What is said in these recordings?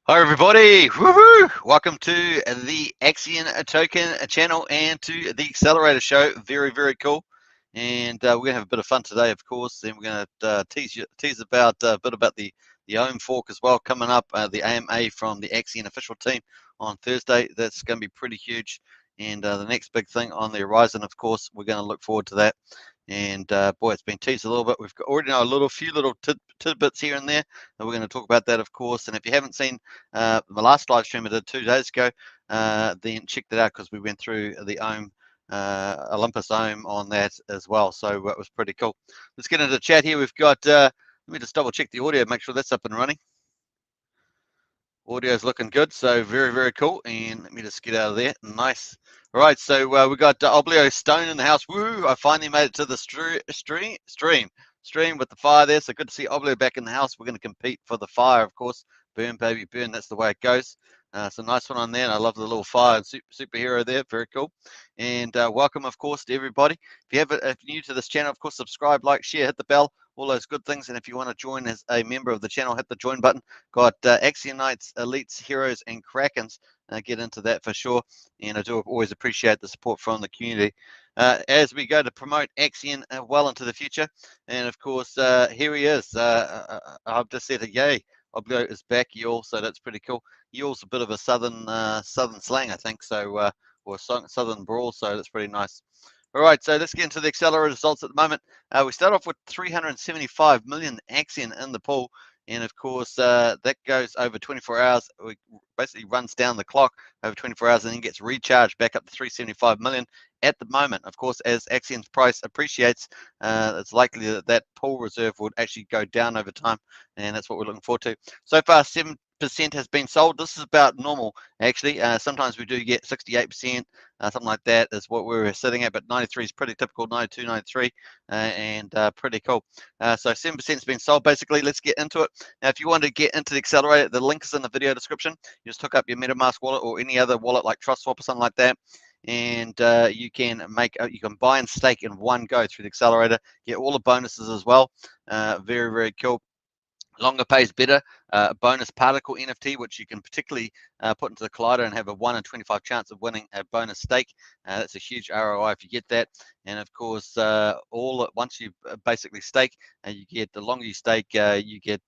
Hi everybody, woohoo! Welcome to the Axion Token channel and to the Accelerator show. Very cool. And we're gonna have a bit of fun today, of course. And we're gonna tease about a bit about the OHM fork as well coming up. The AMA from the Axion official team on Thursday. That's going to be pretty huge. And the next big thing on the horizon, of course, we're going to look forward to that. And boy, it's been teased a little bit. We've already know a few little tidbits here and there, and we're going to talk about that, of course. And if you haven't seen my last live stream I did 2 days ago, then check that out because we went through the OHM, Olympus OHM on that as well. So it was pretty cool. Let's get into the chat here. We've got, let me just double check the audio, make sure that's up and running. Audio is looking good, so very cool. And let me just get out of there. Nice. All right, so we got Oblio Stone in the house. Woo! I finally made it to the stream with the fire there. So good to see Oblio back in the house. We're going to compete for the fire, of course. Burn, baby, burn. That's the way it goes. So nice one on there. And I love the little fire superhero there. Very cool. And welcome, of course, to everybody. If you're new to this channel, of course, subscribe, like, share, hit the bell, all those good things. And if you want to join as a member of the channel, hit the join button. Got Axion Knights, Elites, Heroes, and Krakens. Get into that for sure. And I do always appreciate the support from the community as we go to promote Axion well into the future. And of course, here he is. I've just said a yay. Oblio is back, Yawl, so that's pretty cool. Yawl's a bit of a southern slang, I think, so or southern brawl, so that's pretty nice. All right, so let's get into the accelerator results at the moment. We start off with 375 million Axion in the pool. And of course, that goes over 24 hours. It basically runs down the clock over 24 hours and then gets recharged back up to 375 million at the moment. Of course, as Axion's price appreciates, it's likely that that pool reserve would actually go down over time. And that's what we're looking forward to. So far, 7% has been sold. This is about normal, actually. Sometimes we do get 68%, something like that is what we were sitting at, but 93 is pretty typical, 92, 93, and pretty cool. So 7% has been sold, basically. Let's get into it. Now, if you want to get into the accelerator, the link is in the video description. You just hook up your MetaMask wallet or any other wallet like TrustSwap or something like that, and you can buy and stake in one go through the accelerator, get all the bonuses as well. Very cool. Longer pays better. Bonus particle NFT, which you can particularly put into the collider and have a 1 in 25 chance of winning a bonus stake. That's a huge ROI if you get that. And of course, once you basically stake, you get, the longer you stake, you get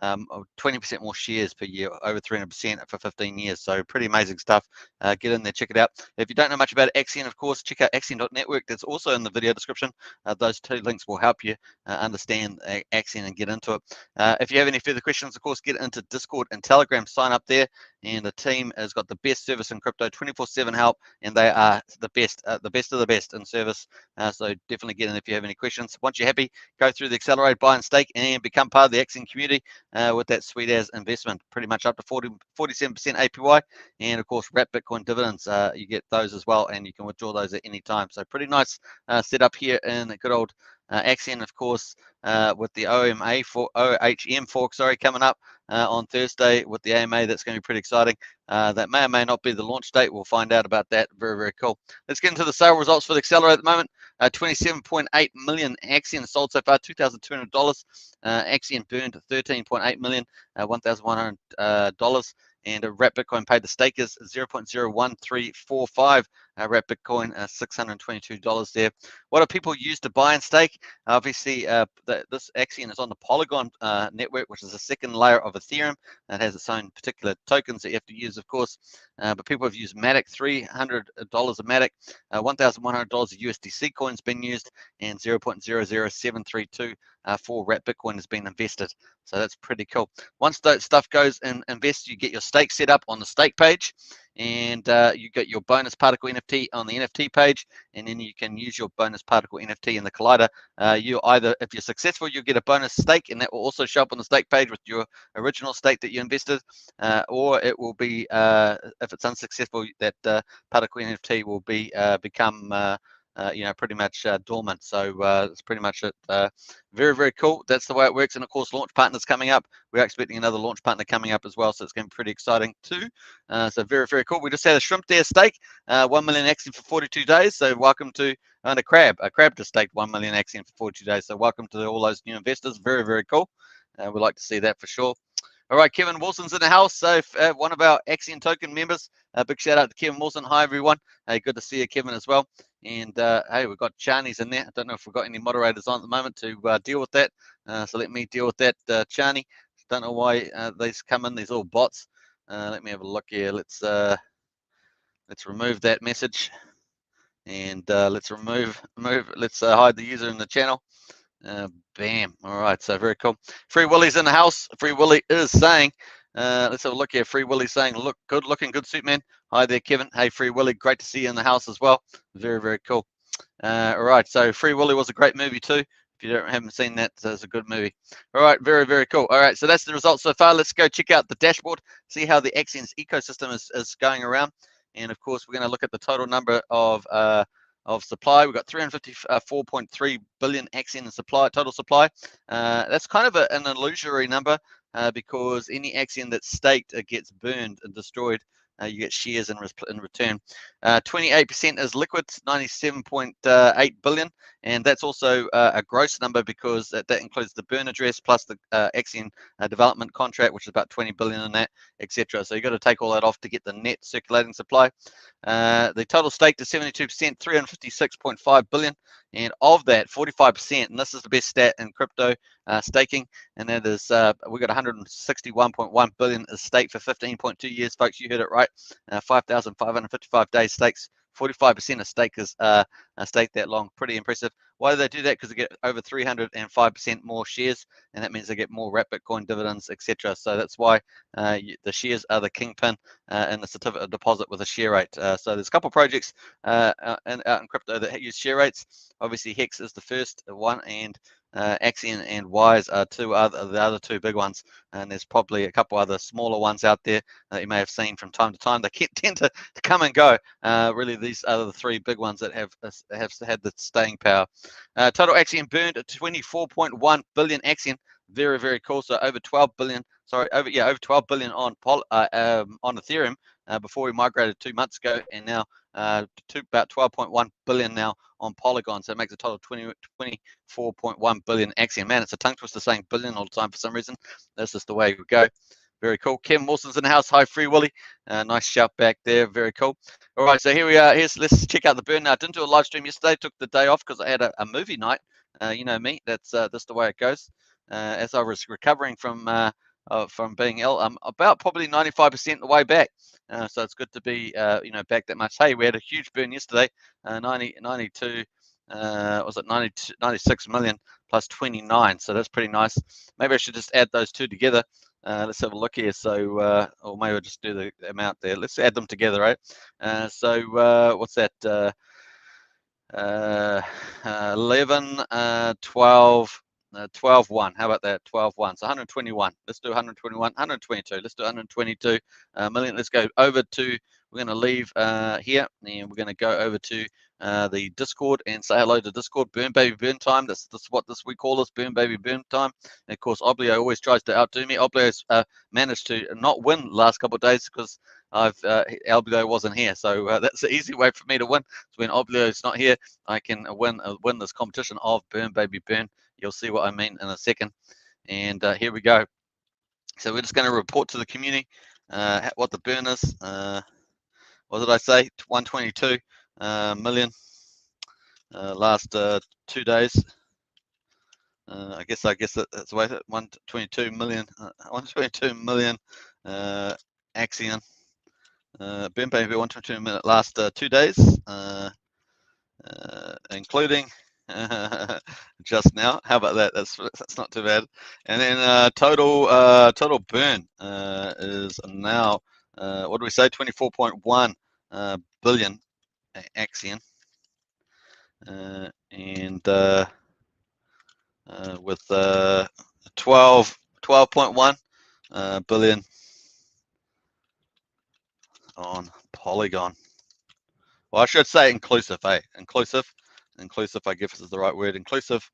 20% more shares per year, over 300% for 15 years. So pretty amazing stuff. Get in there, check it out. If you don't know much about Axion, of course, check out Axion.network. That's also in the video description. Those two links will help you understand Axion and get into it. If you have any further questions, of course, get into Discord and Telegram, sign up there. And the team has got the best service in crypto, 24/7 help, and they are the best of the best in service. So definitely get in if you have any questions. Once you're happy, go through the accelerate, buy and stake, and become part of the Axion community with that sweet as investment, pretty much up to 47% APY. And of course, wrap Bitcoin dividends, you get those as well, and you can withdraw those at any time. So pretty nice setup here in the good old Axion, of course, with the OHM fork, coming up on Thursday with the AMA. That's going to be pretty exciting. That may or may not be the launch date. We'll find out about that. Very cool. Let's get into the sale results for the accelerator at the moment. 27.8 million Axion sold so far, $2,200. Axion burned 13.8 million, $1,100. And a wrap Bitcoin paid the stakers 0.01345. Wrap Bitcoin $622 there. What do people use to buy and stake? Obviously, this Axion is on the Polygon network, which is a second layer of Ethereum. It has its own particular tokens that you have to use, of course. But people have used Matic, $300 a Matic, $1,100 of USDC coins been used, and 0.00732 for wrap Bitcoin has been invested. So that's pretty cool. Once that stuff goes and invest, you get your stake set up on the stake page, and you get your bonus particle NFT on the NFT page, and then you can use your bonus particle NFT in the collider. You either, if you're successful, you'll get a bonus stake, and that will also show up on the stake page with your original stake that you invested, or it will be, if it's unsuccessful, that particle NFT will be become pretty much dormant. So that's pretty much it. Very cool. That's the way it works. And of course, launch partners coming up. We're expecting another launch partner coming up as well. So it's going to be pretty exciting too. So very cool. We just had a shrimp there stake, 1 million Axion for 42 days. So welcome to, and a crab just staked 1 million Axion for 42 days. So welcome to all those new investors. Very cool. We'd like to see that for sure. All right, Kevin Wilson's in the house. So one of our Axion token members, big shout out to Kevin Wilson. Hi, everyone. Hey, good to see you, Kevin, as well. And hey, we've got Charney's in there. I don't know if we've got any moderators on at the moment to deal with that. So let me deal with that, Charney. Don't know why these come in, these all bots. Let me have a look here. Let's remove that message, and let's let's hide the user in the channel. Bam. All right, so very cool. Free Willy's in the house. Free Willy is saying, let's have a look here. Free Willy saying, look, good looking, good suit, man. Hi there, Kevin. Hey, Free Willy, great to see you in the house as well. Very, very cool. All right, so Free Willy was a great movie too. If you haven't seen that, it's a good movie. All right, very, very cool. All right, so that's the results so far. Let's go check out the dashboard, see how the Axion's ecosystem is going around. And of course, we're going to look at the total number of supply. We've got 354.3 billion Axion in supply, total supply. That's kind of an illusory number because any Axion that's staked gets burned and destroyed. You get shares in return. 28% is liquid, 97.8 billion, and that's also a gross number because that includes the burn address plus the Axion development contract, which is about 20 billion in that, etc. So you've got to take all that off to get the net circulating supply. The total staked is 72%, 356.5 billion, and of that, 45%, and this is the best stat in crypto staking, and that is we got 161.1 billion is staked for 15.2 years, folks. You heard it right. 5,555 days stakes. 45% of stake is staked that long. Pretty impressive. Why do they do that? Because they get over 305% more shares, and that means they get more wrapped Bitcoin dividends, etc. So that's why the shares are the kingpin in the certificate of deposit with a share rate. So there's a couple of projects out in crypto that use share rates. Obviously, Hex is the first one, and Axion and Wise are the other two big ones, and there's probably a couple other smaller ones out there that you may have seen from time to time. They tend to come and go. Really, these are the three big ones that have had the staying power. Total Axion burned 24.1 billion Axion. Very, very cool. So over 12 billion. Sorry, over 12 billion on Ethereum before we migrated 2 months ago, and now to about 12.1 billion now on Polygon. So it makes a total of 24.1 billion Axion. Man, it's a tongue twister saying billion all the time for some reason. That's just the way we go. Very cool. Kim Wilson's in the house. Hi, Free Willy. Nice shout back there. Very cool. All right, so here we are. Let's check out the burn. Now, I didn't do a live stream yesterday. Took the day off because I had a movie night. You know me. That's the way it goes. As I was recovering from being ill, I'm about probably 95% the way back. So it's good to be back that much. Hey, we had a huge burn yesterday. 92. Was it 96 million plus 29? So that's pretty nice. Maybe I should just add those two together. Let's have a look here. So, or maybe I'll just do the amount there. Let's add them together, right? So what's that? 11, 12, 12, 1. How about that? 12, 1. So 121. Let's do 121, 122. Let's do 122 million. Let's go over to, we're going to leave here, and we're going to go over to the Discord and say hello to Discord. Burn Baby Burn Time. This is what we call this, Burn Baby Burn Time. And of course, Oblio always tries to outdo me. Oblio's managed to not win the last couple of days because Oblio wasn't here. So that's the easy way for me to win. So when Oblio's not here, I can win this competition of Burn Baby Burn. You'll see what I mean in a second. And here we go. So we're just going to report to the community what the burn is. What did I say? 122 million last 2 days. I guess that's the way. 122 million. 122 million Axion. Burn Baby 122 million last 2 days, including just now. How about that? That's not too bad. And then total burn is now what do we say? 24.1 billion Axion, and with 12.1 billion on Polygon. Well, I should say inclusive, inclusive, I guess is the right word, inclusive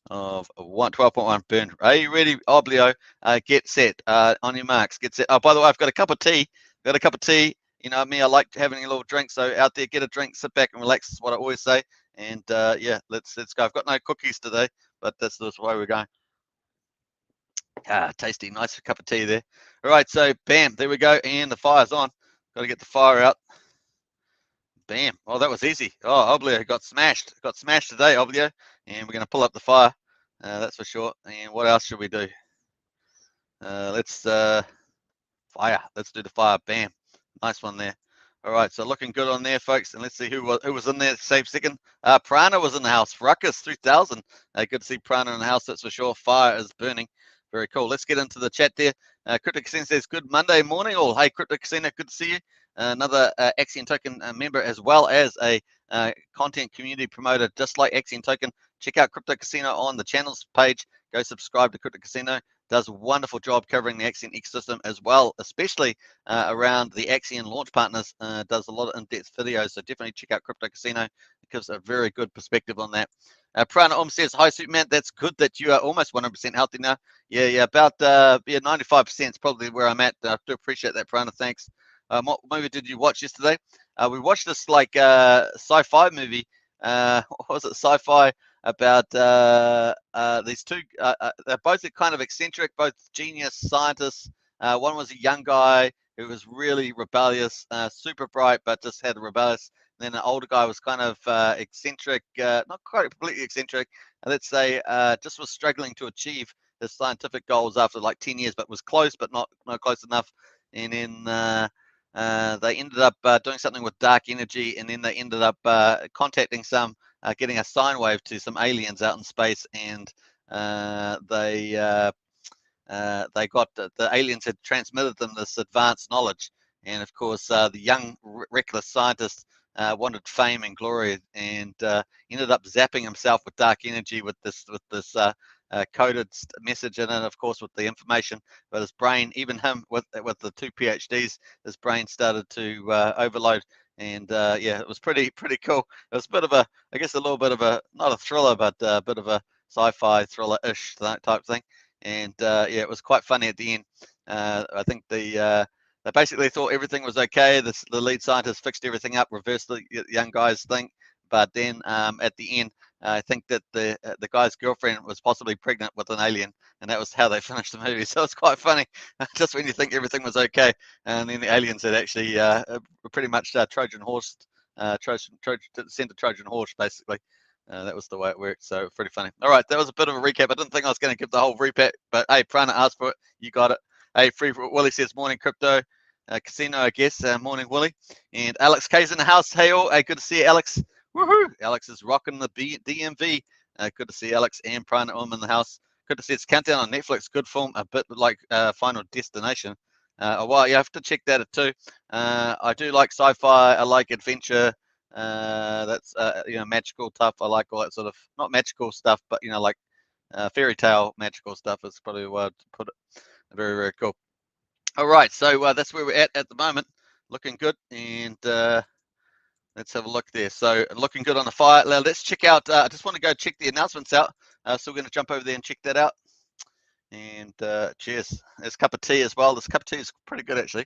of 12.1 burn. Are you ready, Oblio? Get set. On your marks, get set. Oh, by the way, I've got a cup of tea. You know me, I like having a little drink. So out there, get a drink, sit back and relax. Is what I always say. And yeah, let's go. I've got no cookies today, but that's the way we're going. Tasty, nice cup of tea there. All right, so bam, there we go, and the fire's on. Got to get the fire out. Bam. Oh, that was easy. Oh, Oblio got smashed. Got smashed today, Oblio. And we're going to pull up the fire. That's for sure. And what else should we do? Let's fire. Let's do the fire. Bam. Nice one there. All right, so looking good on there, folks. And let's see who was in there. Save second. Prana was in the house. Ruckus 3000. Good to see Prana in the house. That's for sure. Fire is burning. Very cool. Let's get into the chat there. Crypto Casino says, good Monday morning all. Hey, Crypto Casino, good to see you. Another Axion Token member, as well as a content community promoter, just like Axion Token. Check out Crypto Casino on the channels page. Go subscribe to Crypto Casino. Does a wonderful job covering the Axion ecosystem as well, especially around the Axion launch partners. Does a lot of in-depth videos, so definitely check out Crypto Casino. It gives a very good perspective on that. Prana says, hi Superman, that's good that you are almost 100% healthy now. Yeah, about 95% is probably where I'm at. I do appreciate that, Prana, thanks. What movie did you watch yesterday? We watched this like sci-fi movie. What was it? Sci-fi about these two. They're both kind of eccentric, both genius scientists. One was a young guy who was really rebellious, super bright, but just had a rebellious. And then the older guy was kind of eccentric, not quite completely eccentric. Let's say just was struggling to achieve his scientific goals after like 10 years, but was close, but not close enough. And then they ended up doing something with dark energy, and then they ended up contacting getting a sine wave to some aliens out in space, and they got the aliens had transmitted them this advanced knowledge, and of course the young reckless scientist wanted fame and glory, and ended up zapping himself with dark energy with this coded message in it, of course, with the information. But his brain, even him with the 2 PhDs, his brain started to overload. And yeah, it was pretty cool. It was a bit of a, I guess, a little bit of a, not a thriller, but a bit of a sci-fi thriller-ish type thing. And yeah, it was quite funny at the end. I think they basically thought everything was okay. The lead scientist fixed everything up, reversed the young guy's thing. But then at the end, I think that the guy's girlfriend was possibly pregnant with an alien, and that was how they finished the movie. So it's quite funny, just when you think everything was okay, and then the aliens had actually pretty much Trojan horse, sent a Trojan horse basically. That was the way it worked. So pretty funny. All right, that was a bit of a recap. I didn't think I was going to give the whole recap, but hey, Prana asked for it. You got it. Hey, Free Willie says morning crypto. Casino, I guess. Morning, Willie. And Alex K's in the house. Hey, all. Hey, good to see you, Alex. Woohoo! Alex is rocking the DMV. Good to see Alex and Prana in the house. Good to see it's Countdown on Netflix. Good film, a bit like Final Destination. Well, you have to check that too. I do like sci-fi. I like adventure. That's magical stuff. I like all that sort of, not magical stuff, but like fairy tale magical stuff is probably the way to put it. Very cool. All right, so that's where we're at the moment. Looking good, and let's have a look there. So looking good on the fire. Now let's check out. I just want to go check the announcements out. So we're going to jump over there and check that out. And cheers. There's a cup of tea as well. This cup of tea is pretty good actually.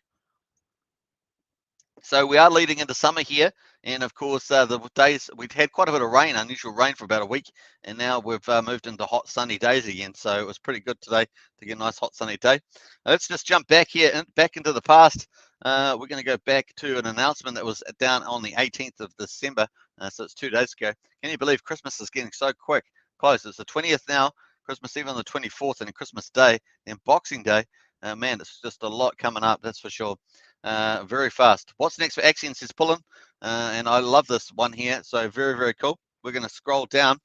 So we are leading into summer here, and of course the days we've had quite a bit of rain, unusual rain for about a week, and now we've moved into hot sunny days again. So it was pretty good today to get a nice hot sunny day. Now let's just jump back here, back into the past. We're going to go back to an announcement that was down on the 18th of December, so it's 2 days ago. Can you believe Christmas is getting so close? It's the 20th now, Christmas Eve on the 24th, and Christmas Day, then Boxing Day. Man, it's just a lot coming up, that's for sure. Very fast. What's next for Axion, says Pullen, and I love this one here. So very cool. We're going to scroll down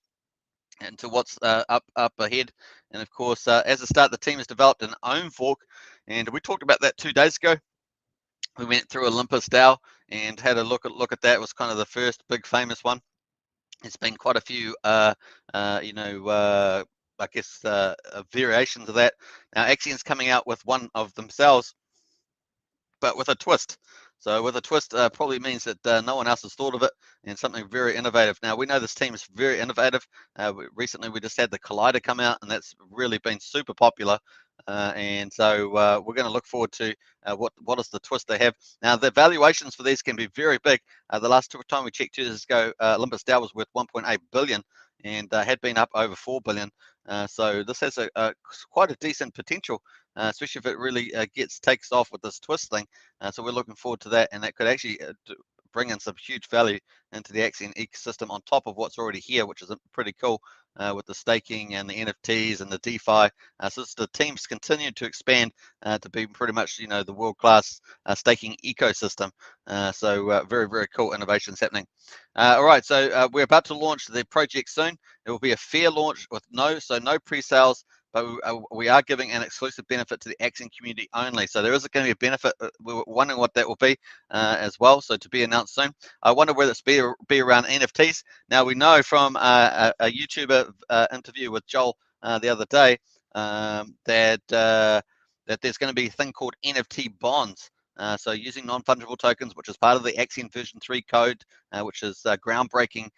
into what's up ahead, and of course, as a start, the team has developed an own fork, and we talked about that 2 days ago. We went through Olympus DAO and had a look at that. It was kind of the first big famous one. It's been quite a few, I guess variations of that. Now Axion's coming out with one of themselves, but with a twist. So with a twist probably means that no one else has thought of it, and something very innovative. Now we know this team is very innovative. Recently we just had the Collider come out, and that's really been super popular. And so we're going to look forward to what is the twist they have. Now the valuations for these can be very big. The last time we checked 2 years ago, Olympus DAO was worth 1.8 billion, and had been up over 4 billion. So this has quite a decent potential, especially if it really takes off with this twist thing. So we're looking forward to that, and that could actually bring in some huge value into the Axion ecosystem on top of what's already here, which is pretty cool with the staking and the NFTs and the DeFi. So the teams continue to expand to be pretty much, the world-class staking ecosystem. So very, very cool innovations happening. All right, so we're about to launch the project soon. It will be a fair launch with no pre-sales, but we are giving an exclusive benefit to the Axion community only. So there is going to be a benefit. We're wondering what that will be as well. So to be announced soon. I wonder whether it's be around NFTs. Now we know from a YouTuber interview with Joel the other day that there's going to be a thing called NFT bonds. So using non-fungible tokens, which is part of the Axion version 3 code, which is groundbreaking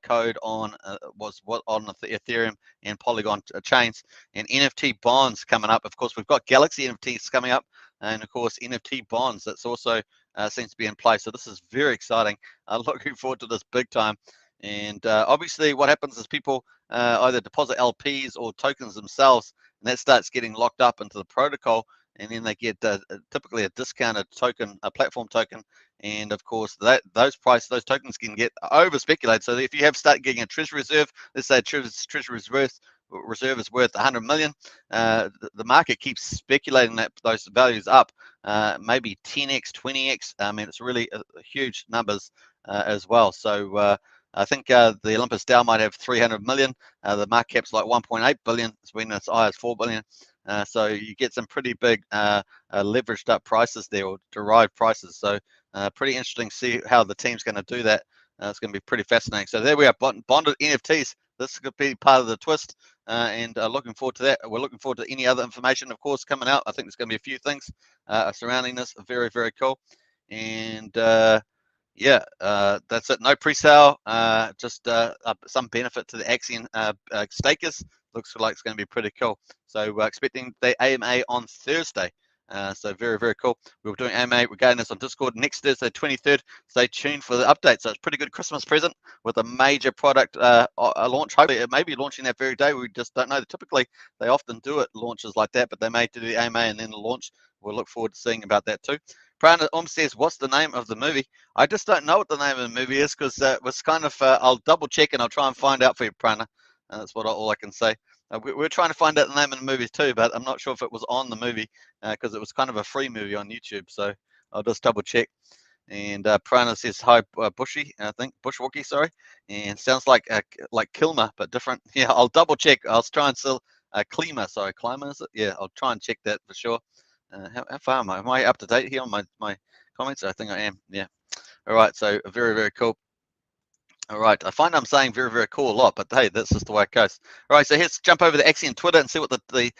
code on the Ethereum and Polygon chains, and NFT bonds coming up. Of course, we've got Galaxy NFTs coming up, and of course NFT bonds. That's also seems to be in place. So this is very exciting. I'm looking forward to this big time. And obviously, what happens is people either deposit LPs or tokens themselves, and that starts getting locked up into the protocol, and then they get typically a discounted token, a platform token, and of course those tokens can get over speculated. So if you have started getting a treasury reserve, let's say a treasury reserve is worth 100 million, the market keeps speculating that those values up, maybe 10x, 20x. I mean, it's really huge numbers as well. So I think the Olympus DAO might have 300 million. The market cap's like 1.8 billion. It's been as high as 4 billion. So you get some pretty big leveraged up prices there, or derived prices. So pretty interesting to see how the team's going to do that. It's going to be pretty fascinating. So there we are, bonded NFTs. This could be part of the twist, and looking forward to that. We're looking forward to any other information, of course, coming out. I think there's going to be a few things surrounding this. Very, very cool. And yeah, that's it. No pre-sale, just some benefit to the Axion stakers. Looks like it's going to be pretty cool. So expecting the AMA on Thursday. So very, very cool. We were doing AMA. We're getting this on Discord next Thursday, 23rd. Stay tuned for the update. So it's a pretty good Christmas present with a major product launch. Hopefully it may be launching that very day. We just don't know. Typically they often do it launches like that, but they may do the AMA and then the launch. We'll look forward to seeing about that too. Prana says, what's the name of the movie? I just don't know what the name of the movie is, because it was kind of, I'll double check and I'll try and find out for you, Prana. That's all I can say. We're trying to find out the name of the movie too, but I'm not sure if it was on the movie, because it was kind of a free movie on YouTube. So I'll just double check. And Prana says, hi, Bushy, I think, Bushwookie, sorry. And sounds like Kilmer, but different. Yeah, I'll double check. I'll try and still, Klima, sorry, Klima, is it? Yeah, I'll try and check that for sure. How far am I? Am I up to date here on my comments? I think I am. Yeah. All right. So very, very cool. All right. I find I'm saying very, very cool a lot, but hey, that's just the way it goes. All right. So let's jump over to Axion Twitter and see what the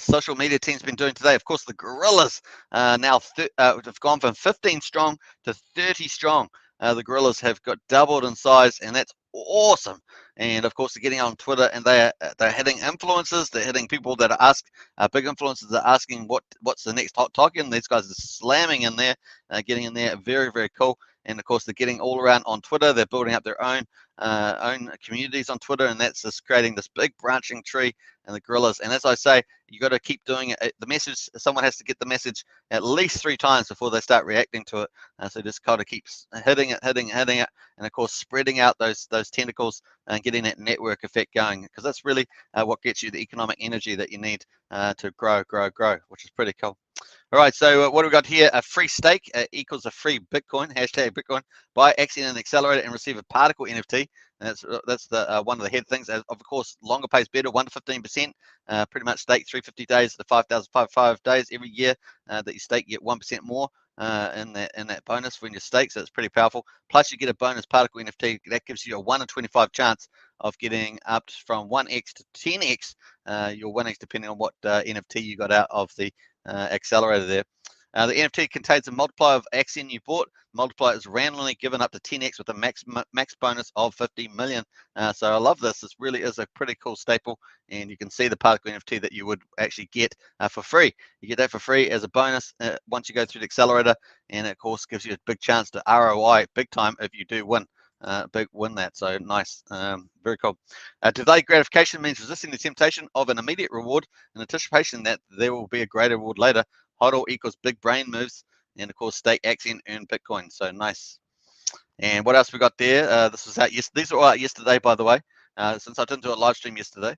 social media team's been doing today. Of course, the gorillas now have gone from 15 strong to 30 strong. The gorillas have got doubled in size, and that's awesome. And of course, they're getting on Twitter, and they're hitting influencers. They're hitting people that are big influencers are asking what's the next hot token. These guys are slamming in there, getting in there. Very, very cool. And of course, they're getting all around on Twitter. They're building up their own communities on Twitter, and that's just creating this big branching tree and the gorillas. And as I say, you got to keep doing it. The message, someone has to get the message at least 3 times before they start reacting to it. So just kind of keeps hitting it, and of course spreading out those tentacles and getting that network effect going, because that's really what gets you the economic energy that you need to grow, which is pretty cool. All right, so what do we got here? A free stake equals a free Bitcoin, hashtag Bitcoin. Buy Axion and Accelerator and receive a particle NFT. And that's the one of the head things. Of course, longer pays better, 1 to 15%. Pretty much stake 350 days to 5,055 days every year that you stake. You get 1% more in that bonus when you stake. So it's pretty powerful. Plus, you get a bonus particle NFT that gives you a 1 in 25 chance of getting up from 1x to 10x your winnings, depending on what NFT you got out of the accelerator there. The NFT contains a multiplier of Axion you bought. The multiplier is randomly given up to 10x with a max bonus of 50 million. So I love this. This really is a pretty cool staple, and you can see the particle NFT that you would actually get for free. You get that for free as a bonus once you go through the accelerator, and it, of course, gives you a big chance to ROI big time if you do win. big win that. So nice, very cool. Delayed gratification means resisting the temptation of an immediate reward in anticipation that there will be a greater reward later. HODL equals big brain moves, and of course stake Axion, earn Bitcoin. So nice. And what else we got there? This was out yesterday. These are all out yesterday, by the way. Since I didn't do a live stream yesterday.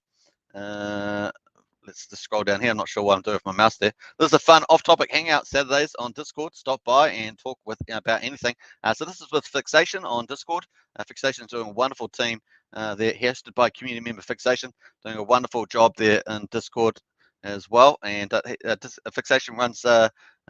Let's just scroll down here. I'm not sure what I'm doing with my mouse there. This is a fun off-topic hangout Saturdays on Discord. Stop by and talk with about anything. So this is with Fixation on Discord. Fixation is doing a wonderful team. They're hosted by community member Fixation, doing a wonderful job there in Discord as well. And Fixation runs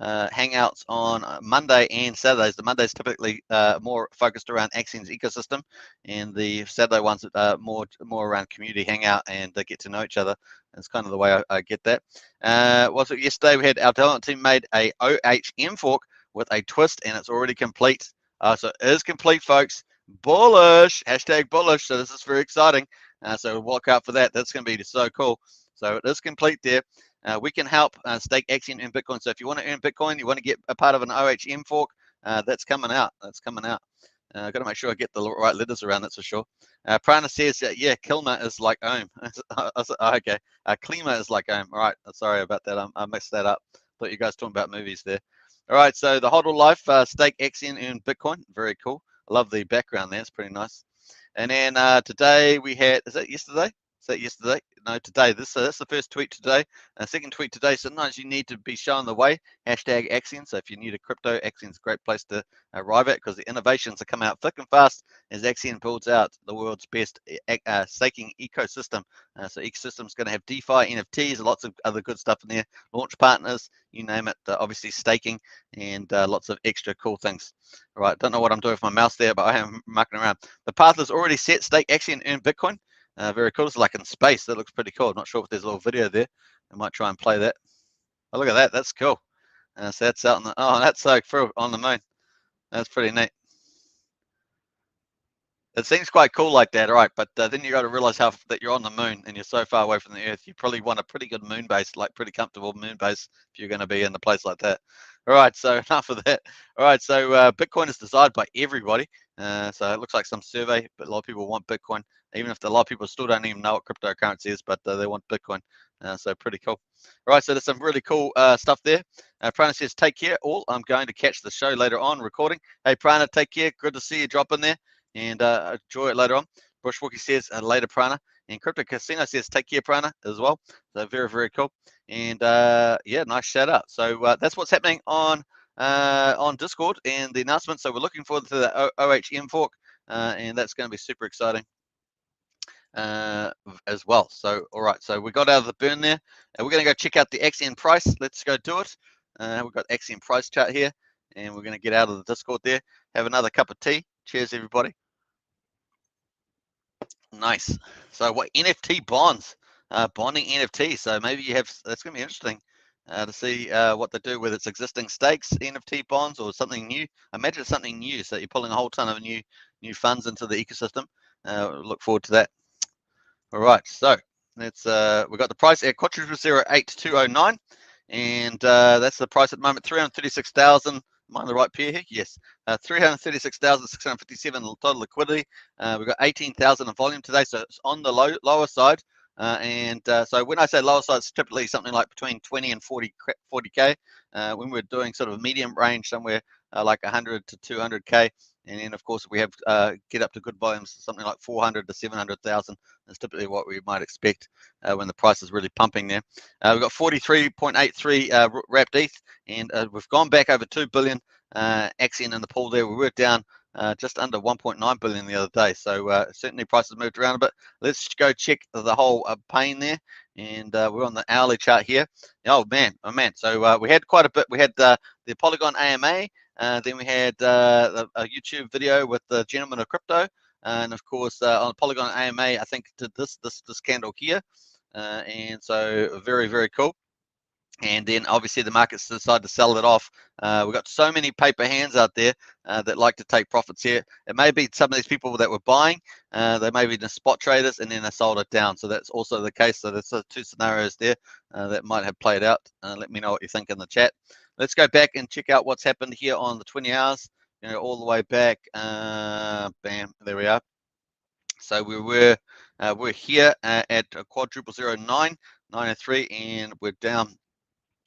hangouts on Monday and Saturdays. The Monday's typically more focused around Axion's ecosystem, and the Saturday ones more around community hangout and they get to know each other. That's kind of the way I get that. Was it yesterday? We had our development team made a OHM fork with a twist, and it's already complete. So it is complete, folks. Bullish, hashtag bullish. So this is very exciting. So look out for that. That's going to be so cool. So it is complete there. We can help stake Axion and Bitcoin. So if you want to earn Bitcoin, you want to get a part of an OHM fork, that's coming out. That's coming out. Got to make sure I get the right letters around, that's for sure. Prana says, yeah, Kilma is like Ohm. Okay. Klima is like Ohm. All right. Sorry about that. I messed that up. Thought you guys talking about movies there. All right. So the HODL life, stake Axion and Bitcoin. Very cool. I love the background there. It's pretty nice. And then today we had, is that yesterday? Is that yesterday? No, today. That's the first tweet today. Second tweet today. Sometimes you need to be shown the way. Hashtag Axion. So if you're new to crypto, Axion's a great place to arrive at because the innovations are coming out thick and fast as Axion builds out the world's best staking ecosystem. So ecosystem's going to have DeFi, NFTs, lots of other good stuff in there. Launch partners, you name it. Obviously staking and lots of extra cool things. All right. Don't know what I'm doing with my mouse there, but I am marking around. The path is already set. Stake Axion, earn Bitcoin. Very cool. It's like in space. That looks pretty cool. I'm not sure if there's a little video there. I might try and play that. Oh, look at that. That's cool. So that's out on the, oh, that's so cool on the moon. That's pretty neat. It seems quite cool like that, all right, but then you got to realize that you're on the moon and you're so far away from the Earth. You probably want a pretty good moon base, like pretty comfortable moon base if you're going to be in a place like that. All right, so enough of that. All right, so Bitcoin is desired by everybody. So it looks like some survey, but a lot of people want Bitcoin, even if a lot of people still don't even know what cryptocurrency is, but they want Bitcoin. So pretty cool. All right, so there's some really cool stuff there. Prana says, take care all. I'm going to catch the show later on recording. Hey, Prana, take care. Good to see you drop in there. And enjoy it later on. Bushwalkie says later, Prana. And Crypto Casino says take care, Prana, as well. So very, very cool. And yeah, nice shout out. So that's what's happening on Discord and the announcement. So we're looking forward to the OHM fork, and that's going to be super exciting as well. So all right, so we got out of the burn there. We're going to go check out the Axion price. Let's go do it. We've got Axion price chart here, and we're going to get out of the Discord there. Have another cup of tea. Cheers, everybody. Nice. So what NFT bonds, bonding NFT. So maybe you have, that's going to be interesting to see what they do with its existing stakes, NFT bonds, or something new. I imagine it's something new. So you're pulling a whole ton of new funds into the ecosystem. Look forward to that. All right. So let's, we got the price at quadruple 08209, and that's the price at the moment, 336,000. Am I in the right pair here? Yes. 336,657 total liquidity. We've got 18,000 in volume today, so it's on the lower side. So when I say lower side, it's typically something like between 20 and 40K. When we're doing sort of medium range, somewhere like 100 to 200K. And then, of course, we have get up to good volumes, something like 400 to 700,000. That's typically what we might expect when the price is really pumping there. We've got 43.83 wrapped ETH, and we've gone back over 2 billion Axion in the pool there. We were down just under 1.9 billion the other day. So certainly prices moved around a bit. Let's go check the whole pane there. And we're on the hourly chart here. Oh man. So we had quite a bit. We had the Polygon AMA. Then we had a YouTube video with the Gentleman of Crypto, and of course on Polygon AMA, I think did this candle here, and so very, very cool. And then obviously the markets decided to sell it off. We've got so many paper hands out there that like to take profits here. It may be some of these people that were buying, they may be the spot traders, and then they sold it down. So that's also the case. So there's two scenarios there that might have played out. Let me know what you think in the chat. Let's go back and check out what's happened here on the 20 hours. all the way back. Bam, there we are. So we're here at quadruple 0993, and we're down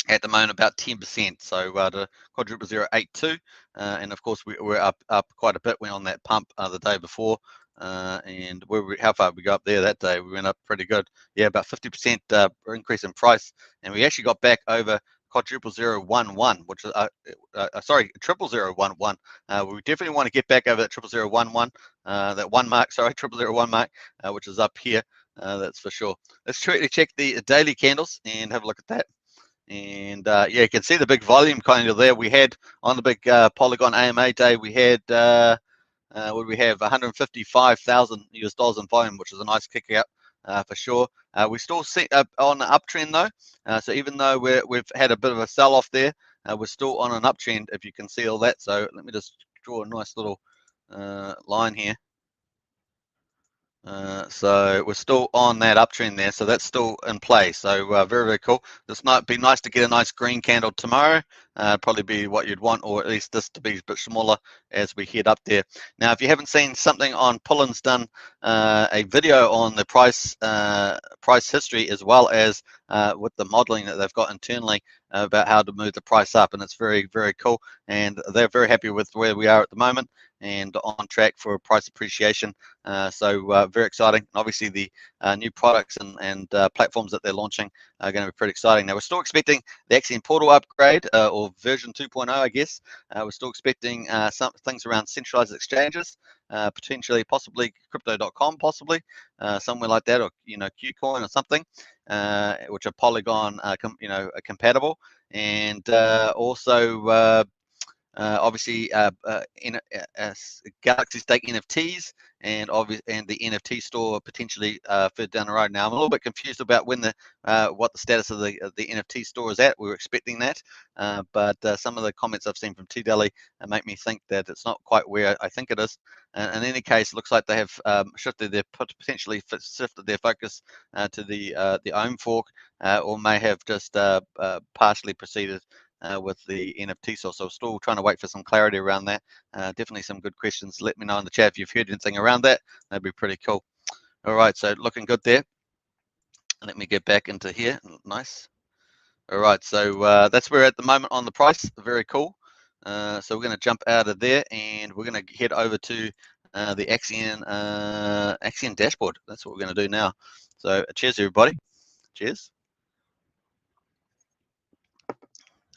at the moment about 10%. So to quadruple 082, and of course we're up quite a bit. We're on that pump the day before, and how far did we go up there that day? We went up pretty good. Yeah, about 50% increase in price, and we actually got back over quadruple 011, which is sorry, triple 011. We definitely want to get back over that triple 011, that one mark. Sorry, triple 001 mark, which is up here. That's for sure. Let's check the daily candles and have a look at that. And yeah, you can see the big volume kind of there. We had on the big Polygon AMA day, we had what do we have? 155,000 US dollars in volume, which is a nice kick out for sure. We still see on the uptrend though. So even though we've had a bit of a sell-off there, we're still on an uptrend. If you can see all that. So let me just draw a nice little line here. So we're still on that uptrend there, so that's still in play. So very, very cool. This might be nice to get a nice green candle tomorrow. Probably be what you'd want, or at least this to be a bit smaller as we head up there. Now, if you haven't seen something on Pullen's done a video on the price history, as well as with the modeling that they've got internally about how to move the price up, and it's very, very cool. And they're very happy with where we are at the moment and on track for price appreciation. So very exciting. And obviously the new products and platforms that they're launching are going to be pretty exciting. Now we're still expecting the Axion portal upgrade or version 2.0, I guess. We're still expecting some things around centralized exchanges, potentially, possibly crypto.com, possibly somewhere like that, or Qcoin or something, which are Polygon compatible, and also obviously Galaxy Stake NFTs, and the NFT store potentially further down the road. Now I'm a little bit confused about when what the status of the NFT store is at. We were expecting that, but some of the comments I've seen from T-Delly make me think that it's not quite where I think it is. In any case, it looks like they have potentially shifted their focus to the OHM fork, or may have just partially proceeded with the NFT source. So still trying to wait for some clarity around that. Definitely some good questions. Let me know in the chat if you've heard anything around that. That'd be pretty cool. All right, so looking good there. Let me get back into here. Nice. All right, so that's where we're at the moment on the price. Very cool. So we're going to jump out of there, and we're going to head over to the Axion dashboard. That's what we're going to do now. So cheers, everybody. Cheers.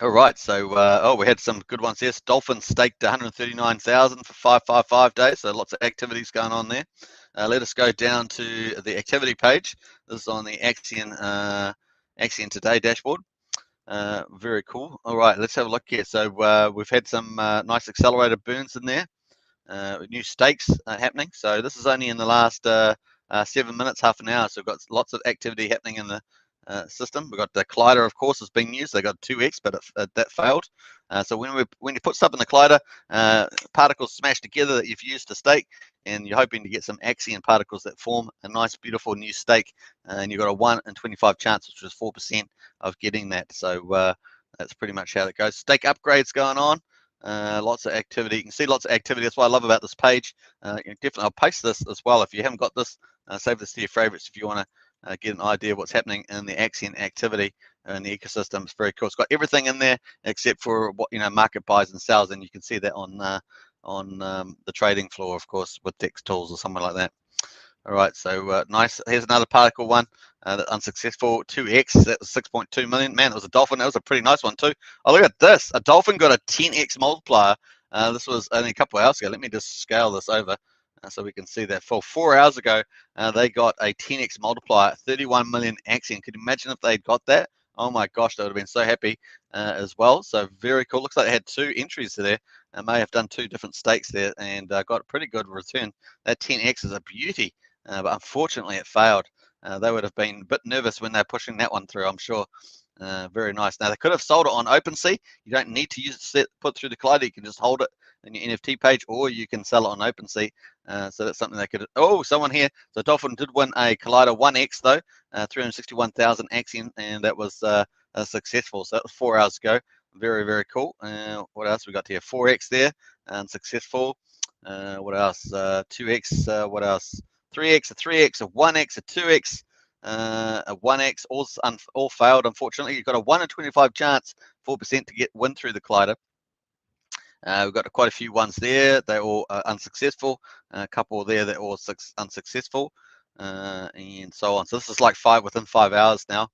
All right, so we had some good ones here. Dolphin staked 139,000 for 555 days, so lots of activities going on there. Let us go down to the activity page. This is on the Axion Today dashboard. Very cool. All right, let's have a look here. So we've had some nice accelerator burns in there. New stakes happening. So this is only in the last 7 minutes, half an hour. So we've got lots of activity happening in the system. We've got the collider, of course, is being used. They got 2x, but that failed. So when you put stuff in the collider, particles smash together that you've used to stake, and you're hoping to get some Axion particles that form a nice, beautiful new stake. And you've got a 1 in 25 chance, which is 4% of getting that. So that's pretty much how it goes. Stake upgrades going on. Lots of activity. You can see lots of activity. That's what I love about this page. Definitely, I'll paste this as well. If you haven't got this, save this to your favorites if you want to get an idea of what's happening in the Axion activity and the ecosystem. It's very cool. It's got everything in there except for what market buys and sells, and you can see that on the trading floor, of course, with Dex tools or something like that. All right, so nice. Here's another particle one. Unsuccessful 2x. That was 6.2 million. Man, it was a dolphin. That was a pretty nice one too. Oh, look at this. A dolphin got a 10x multiplier. This was only a couple of hours ago. Let me just scale this over so we can see that. For 4 hours ago, they got a 10x multiplier, 31 million Axion. Could you imagine if they'd got that? Oh my gosh, they would have been so happy as well. So very cool. Looks like they had 2 entries there. They may have done 2 different stakes there and got a pretty good return. That 10x is a beauty, but unfortunately it failed. They would have been a bit nervous when they're pushing that one through, I'm sure. Very nice. Now they could have sold it on OpenSea. You don't need to use it put through the collider. You can just hold it in your NFT page, or you can sell it on OpenSea. So that's something they could. Oh, someone here. So Dolphin did win a collider 1x though, 361,000 Axion, and that was successful. So that was 4 hours ago. Very, very cool. What else we got here? 4x there, unsuccessful. What else? 2x. What else? 3x, a 3x, a 1x, a 2x, a 1x. All failed, unfortunately. You've got a 1 in 25 chance, 4% to win through the collider. We've got quite a few ones there. They're all unsuccessful. A couple there that are all unsuccessful, and so on. So this is like within 5 hours now.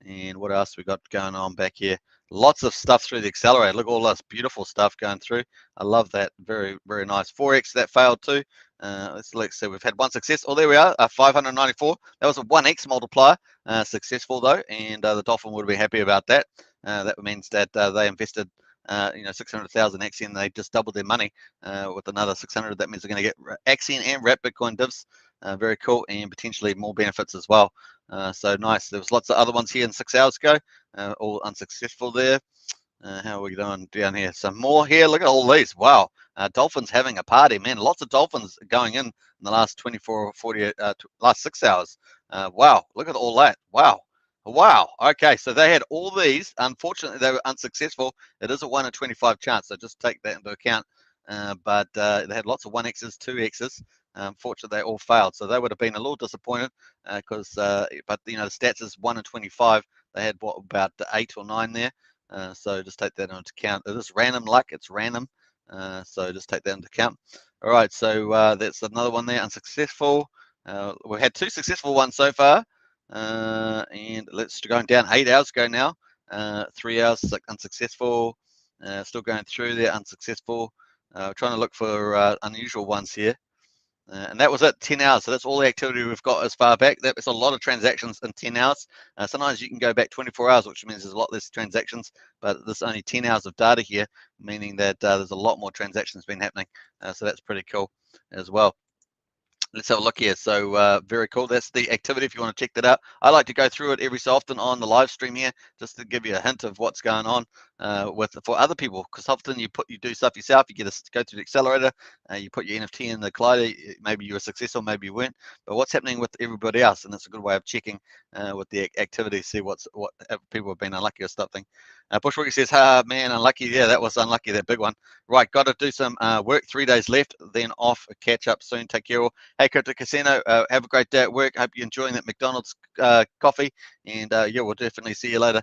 And what else we got going on back here? Lots of stuff through the accelerator. Look at all this beautiful stuff going through. I love that. Very, very nice. 4x, that failed too. Let's see. We've had one success. Oh, there we are. 594. That was a 1x multiplier. Successful though, and the Dolphin would be happy about that. That means that they invested 600,000 Axion, they just doubled their money with another 600. That means they're going to get Axion and Wrap Bitcoin divs. Very cool, and potentially more benefits as well. So nice. There was lots of other ones here in 6 hours ago, all unsuccessful there. How are we doing down here? Some more here. Look at all these. Wow. Dolphins having a party, man. Lots of dolphins going in the last 24 or 40, last 6 hours. Wow. Look at all that. Wow. Wow. Okay. So they had all these. Unfortunately, they were unsuccessful. It is a 1 in 25 chance. So just take that into account. But they had lots of 1x's, 2x's. Unfortunately, they all failed. So they would have been a little disappointed because, but the stats is 1 in 25. They had what, about 8 or 9 there. So just take that into account. It is random luck. It's random. So just take that into account. All right. So that's another one there, unsuccessful. We've had 2 successful ones so far. And let's going down 8 hours ago now. 3 hours unsuccessful. Still going through there, unsuccessful. Trying to look for unusual ones here. And that was it, 10 hours. So that's all the activity we've got as far back. That was a lot of transactions in 10 hours. Sometimes you can go back 24 hours, which means there's a lot less transactions, but there's only 10 hours of data here, meaning that there's a lot more transactions been happening. So that's pretty cool as well. Let's have a look here. So very cool. That's the activity if you want to check that out. I like to go through it every so often on the live stream here, just to give you a hint of what's going on for other people. Because often you do stuff yourself. You get to go through the accelerator. You put your NFT in the collider. Maybe you were successful, maybe you weren't. But what's happening with everybody else? And that's a good way of checking with the activity. See what people have been unlucky or something. Bushwick says, man, unlucky. Yeah, that was unlucky, that big one. Right, got to do some work. 3 days left, then off. Catch up soon. Take care all. Hey, Crypto Casino, have a great day at work. Hope you're enjoying that McDonald's coffee. And yeah, we'll definitely see you later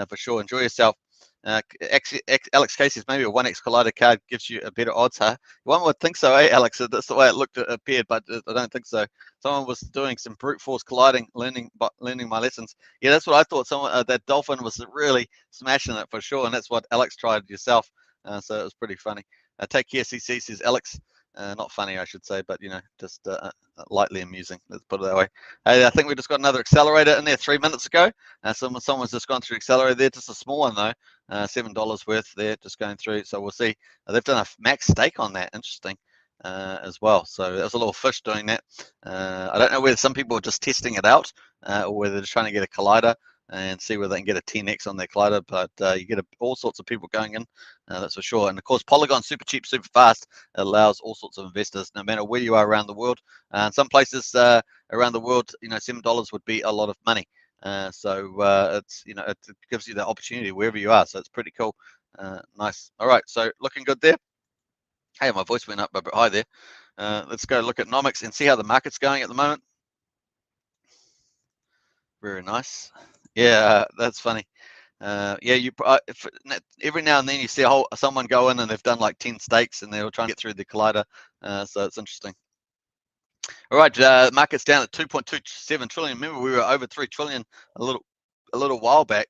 for sure. Enjoy yourself. Alex Casey says maybe a 1x collider card gives you a better odds, huh? One would think so, eh, Alex? That's the way it appeared, but I don't think so. Someone was doing some brute force colliding, learning my lessons. Yeah, that's what I thought. Someone that Dolphin was really smashing it for sure, and that's what Alex tried yourself. So it was pretty funny. Take care, CC, says Alex. Not funny, I should say, but just lightly amusing. Let's put it that way. Hey, I think we just got another accelerator in there 3 minutes ago. Someone's just gone through accelerator there, just a small one though, $7 worth there, just going through. So we'll see. They've done a max stake on that. Interesting. As well. So there's a little fish doing that. I don't know whether some people are just testing it out or whether they're just trying to get a collider and see whether they can get a 10x on their collider, but you get all sorts of people going in, that's for sure. And of course, Polygon super cheap, super fast. It allows all sorts of investors, no matter where you are around the world. In some places around the world, $7 would be a lot of money. So it's it gives you the opportunity wherever you are. So it's pretty cool. Nice. All right, so looking good there. Hey, my voice went up a bit high there. Let's go look at Nomics and see how the market's going at the moment. Very nice. Yeah, that's funny. Yeah, every now and then you see someone go in and they've done like 10 stakes and they're trying to get through the collider. So it's interesting. All right, market's down at 2.27 trillion. Remember, we were over 3 trillion a little while back.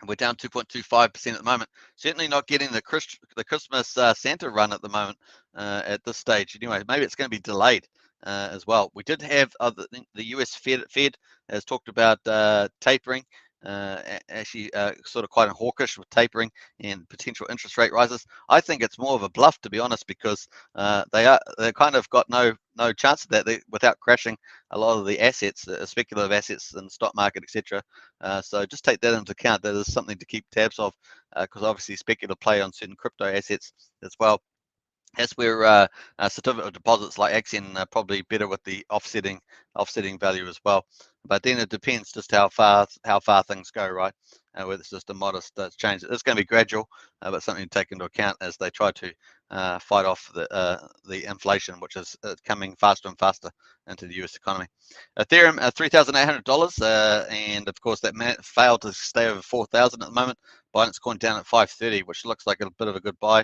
We're down 2.25% at the moment. Certainly not getting the Christmas Santa run at the moment at this stage. Anyway, maybe it's going to be delayed as well. We did have the US Fed has talked about tapering, actually sort of quite hawkish with tapering and potential interest rate rises. I think it's more of a bluff, to be honest, because they've kind of got no chance of that without crashing a lot of the assets, speculative assets in the stock market, etc. So just take that into account. That is something to keep tabs of, because obviously speculative play on certain crypto assets as well. That's where certificate of deposits like Axion are probably better with the offsetting value as well. But then it depends just how far things go, right? with just a modest change. It's going to be gradual, but something to take into account as they try to fight off the inflation, which is coming faster and faster into the US economy. Ethereum, $3,800, and of course that failed to stay over 4,000 at the moment. Binance Coin down at 530, which looks like a bit of a good buy.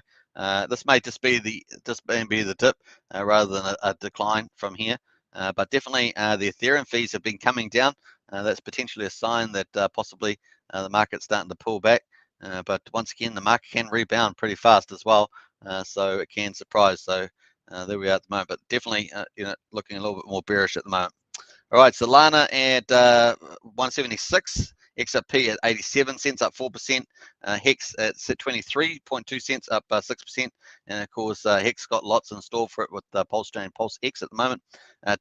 This may just be the dip rather than a decline from here. But definitely the Ethereum fees have been coming down. That's potentially a sign that possibly the market's starting to pull back. But once again, the market can rebound pretty fast as well, so it can surprise. So there we are at the moment, but definitely looking a little bit more bearish at the moment. All right, Solana at 176. XRP at 87 cents, up 4%. Hex at 23.2 cents, up 6%. And of course, Hex got lots in store for it with Pulsechain, Pulse X at the moment.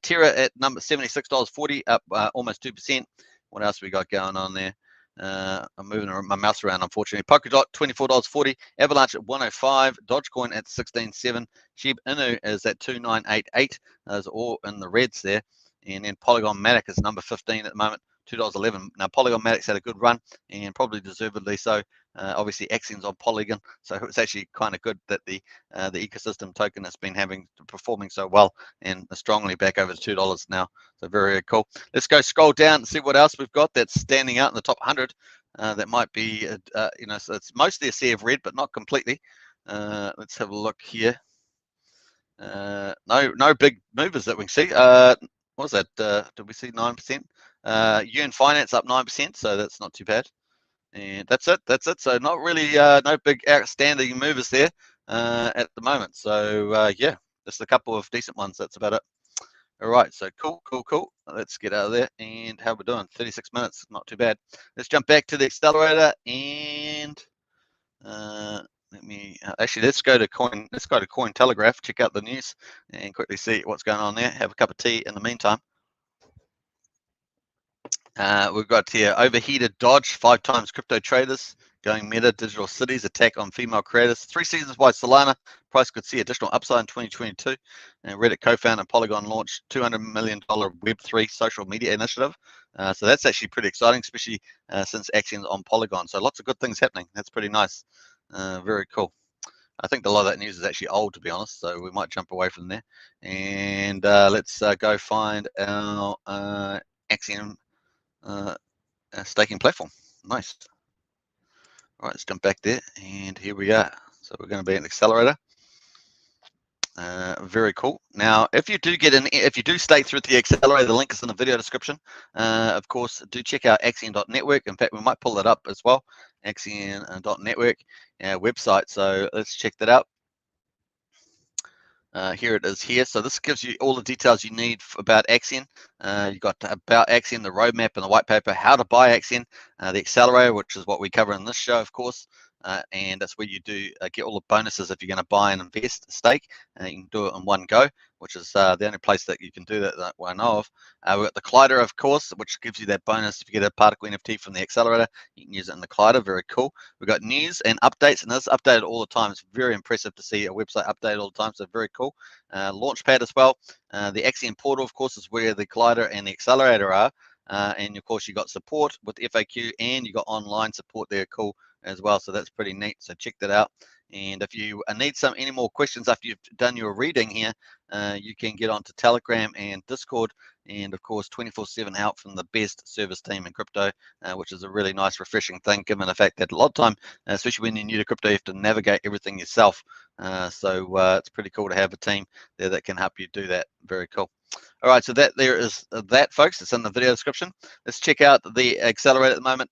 Terra at number $76.40, up almost 2%. What else we got going on there? I'm moving my mouse around, unfortunately. Polkadot, $24.40. Avalanche at 105. Dogecoin at 16.7. Shiba Inu is at 2988. Those are all in the reds there. And then Polygon Matic is number 15 at the moment, $2.11. Now Polygon Matic's had a good run, and probably deservedly so. Obviously Axion's on Polygon, so it's actually kind of good that the ecosystem token has been performing so well and strongly back over to $2 now. So very cool. Let's go scroll down and see what else we've got that's standing out in the top 100. That might be, so it's mostly a sea of red, but not completely. Let's have a look here. No big movers that we can see. What was that? Did we see 9%? UN Finance up 9%, so that's not too bad. And that's it. So not really no big outstanding movers there at the moment. So yeah, just a couple of decent ones. That's about it. All right, so cool. Let's get out of there. And how we doing? 36 minutes, not too bad. Let's jump back to the accelerator and let's go to Cointelegraph, check out the news and quickly see what's going on there. Have a cup of tea in the meantime. We've got here overheated Dodge, 5 times crypto traders going meta, digital cities attack on female creators. 3 seasons by Solana, price could see additional upside in 2022. And Reddit co-founder Polygon launched $200 million Web3 social media initiative. So that's actually pretty exciting, especially since Axion's on Polygon. So lots of good things happening. That's pretty nice. Very cool. I think a lot of that news is actually old, to be honest, so we might jump away from there. And let's go find our Axion staking platform. Nice. All right, let's jump back there, and here we are. So we're going to be an accelerator. Very cool. Now, if you do stake through the accelerator, the link is in the video description. Of course, do check out Axion.network. In fact, we might pull that up as well. Axion.network website. So let's check that out. Here it is here. So this gives you all the details you need about Axion. You've got about Axion, the roadmap and the white paper, how to buy Axion, the accelerator, which is what we cover in this show, of course. And that's where you do get all the bonuses if you're going to buy and invest, stake. You can do it in one go, which is the only place that you can do that I know of. We've got the Collider, of course, which gives you that bonus if you get a particle NFT from the accelerator. You can use it in the Collider. Very cool. We've got news and updates, and this is updated all the time. It's very impressive to see a website updated all the time, so very cool. Launchpad as well. The Axion portal, of course, is where the Collider and the accelerator are. And of course, you got support with FAQ, and you got online support there. Cool as well, so that's pretty neat. So check that out. And if you need any more questions after you've done your reading here, you can get onto Telegram and Discord, and of course 24/7 help from the best service team in crypto, which is a really nice, refreshing thing, given the fact that a lot of time, especially when you're new to crypto, you have to navigate everything yourself. So it's pretty cool to have a team there that can help you do that. Very cool. All right, so there is that, folks. It's in the video description. Let's check out the accelerator at the moment.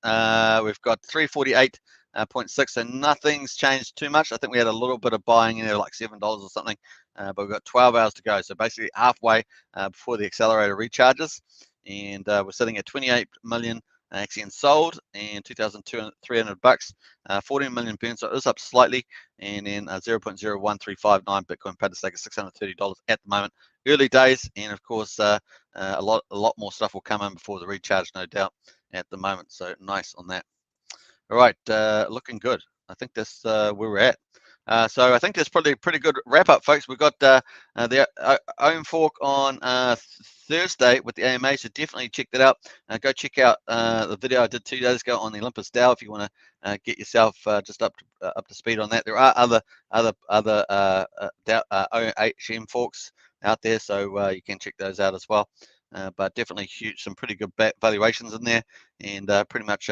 We've got 348.6, so nothing's changed too much. I think we had a little bit of buying in there, like $7 or something, but we've got 12 hours to go. So basically halfway before the accelerator recharges, and we're sitting at 28 million Axion sold and $2,300, 14 million burns. So it is up slightly, and then 0.01359 Bitcoin paid to stake at $630 at the moment. Early days, and of course a lot more stuff will come in before the recharge, no doubt, at the moment. So nice on that. All right, looking good. I think that's where we're at. So I think that's probably a pretty good wrap up, folks. We've got the OHM fork on Thursday with the AMA, so definitely check that out. Go check out the video I did 2 days ago on the Olympus DAO if you want to get yourself just up to speed on that. There are other OHM forks out there, so you can check those out as well. But definitely some pretty good valuations in there, and pretty much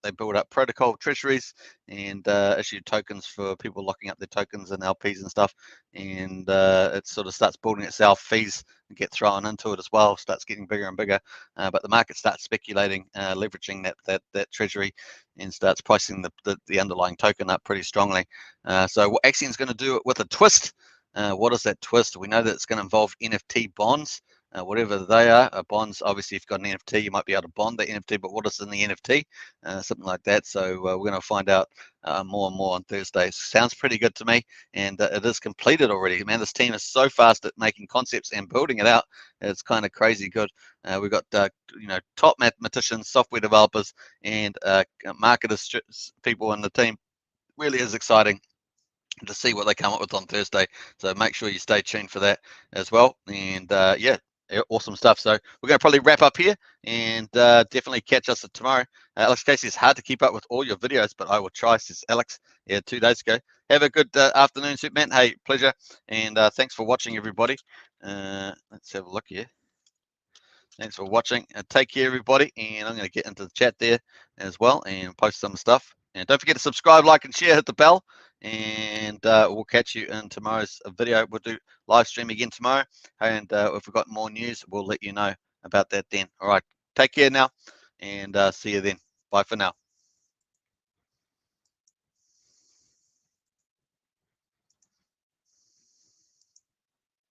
they build up protocol treasuries and issue tokens for people locking up their tokens and LPs and stuff, and it sort of starts building itself. Fees get thrown into it as well, starts getting bigger and bigger, but the market starts speculating, leveraging that treasury, and starts pricing the underlying token up pretty strongly. So what Axion's going to do it with a twist. What is that twist? We know that it's going to involve NFT bonds. Whatever they are, bonds, obviously if you've got an NFT, you might be able to bond the NFT, but what is in the NFT? Something like that. So we're going to find out more and more on Thursday. Sounds pretty good to me, and it is completed already. Man, this team is so fast at making concepts and building it out. It's kind of crazy good. We've got top mathematicians, software developers, and marketers, people in the team. Really is exciting to see what they come up with on Thursday. So make sure you stay tuned for that as well. And yeah, awesome stuff. So we're going to probably wrap up here, and definitely catch us tomorrow. Alex Casey, it's hard to keep up with all your videos, but I will try, says Alex. Yeah, 2 days ago. Have a good afternoon, Superman. Hey, pleasure. And thanks for watching, everybody. Let's have a look here. Thanks for watching. Take care, everybody. And I'm going to get into the chat there as well and post some stuff. And don't forget to subscribe, like, and share. Hit the bell. And we'll catch you in tomorrow's video. We'll do live stream again tomorrow. And if we've got more news, we'll let you know about that then. All right. Take care now. And see you then. Bye for now.